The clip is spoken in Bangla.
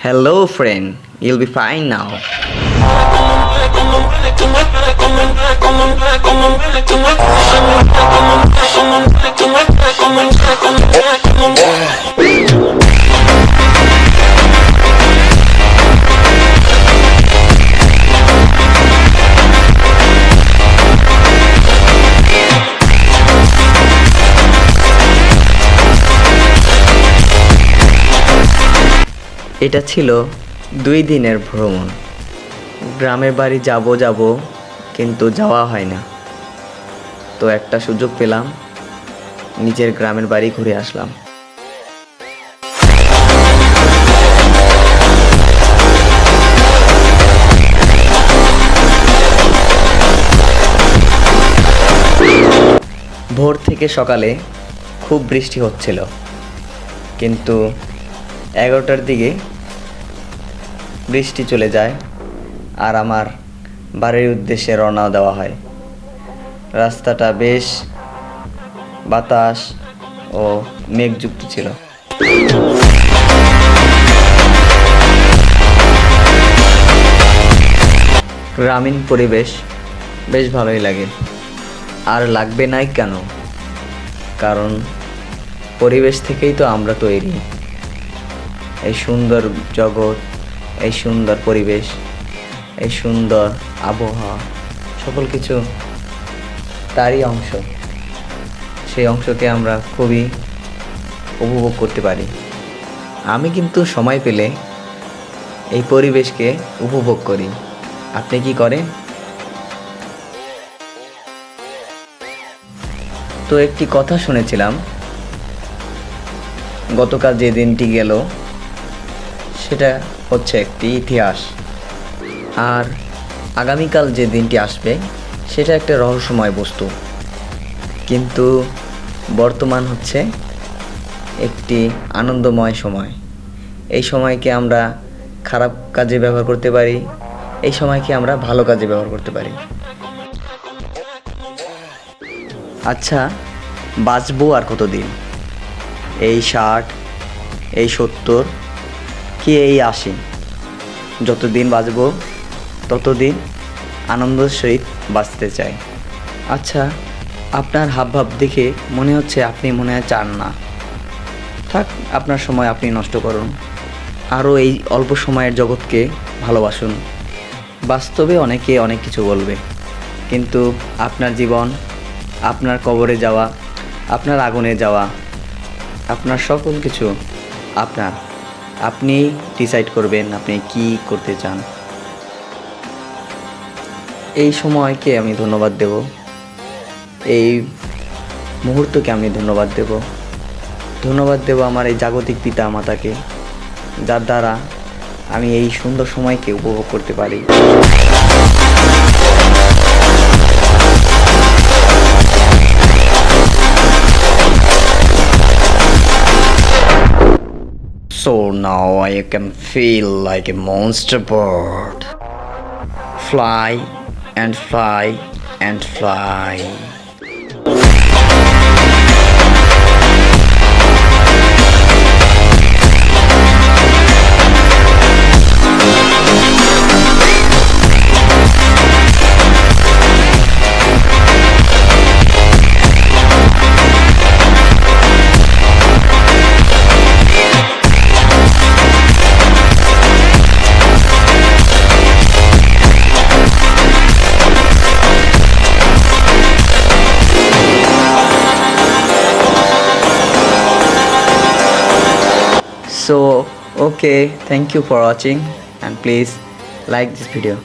Hello, friend. You'll be fine now. এটা ছিল 2 দিনের ভ্রমণ। গ্রামের বাড়ি যাব কিন্তু যাওয়া হয় না। তো একটা সুযোগ পেলাম, নিজের গ্রামের বাড়ি ঘুরে আসলাম। ভোর থেকে সকালে খুব বৃষ্টি হচ্ছিল, কিন্তু 11টার দিকে বৃষ্টি চলে যায় আর আমার বাড়ির উদ্দেশ্যে রওনা দেওয়া হয়। রাস্তাটা বেশ বাতাস ও মেঘযুক্ত ছিল। গ্রামীণ পরিবেশ বেশ ভালোই লাগে, আর লাগবে নাই কেন? কারণ পরিবেশ থেকেই তো আমরা তৈরি। এই সুন্দর জগৎ, এই সুন্দর পরিবেশ, এই সুন্দর আবহাওয়া, সকল কিছু তারই অংশ। সেই অংশকে আমরা খুবই উপভোগ করতে পারি। আমি কিন্তু সময় পেলে এই পরিবেশকে উপভোগ করি। আপনি কি করেন? তো একটি কথা শুনেছিলাম, গতকাল যে দিনটি গেল সেটা হচ্ছে একটি ইতিহাস, আর আগামীকাল যে দিনটি আসবে সেটা একটা রহস্যময় বস্তু। কিন্তু বর্তমান হচ্ছে একটি আনন্দময় সময়। এই সময়কে আমরা খারাপ কাজে ব্যবহার করতে পারি, এই সময়কে আমরা ভালো কাজে ব্যবহার করতে পারি। আচ্ছা, বাঁচবো আর কতদিন? এই 60, এই 70, কি এই 80? যতদিন বাঁচবো ততদিন আনন্দের সহিত বাঁচতে চাই। আচ্ছা, আপনার হাবভাব দেখে মনে হচ্ছে আপনি মনে হয় চান না। থাক, আপনার সময় আপনি নষ্ট করুন। আরও এই অল্প সময়ের জগৎকে ভালোবাসুন। বাস্তবে অনেকে অনেক কিছু বলবে, কিন্তু আপনার জীবন, আপনার কবরে যাওয়া, আপনার আগুনে যাওয়া, আপনার সকল কিছু আপনার। আপনি ডিসাইড করবেন আপনি কি করতে চান। এই সময়কে আমি ধন্যবাদ দেব, এই মুহূর্তকে আমি ধন্যবাদ দেব আমার এই জাগতিক পিতা মাতাকে, যার দ্বারা আমি এই সুন্দর সময়কে উপভোগ করতে পারি। So now I can feel like a monster bird. Fly and fly and fly. So, okay, thank you for watching, and please like this video.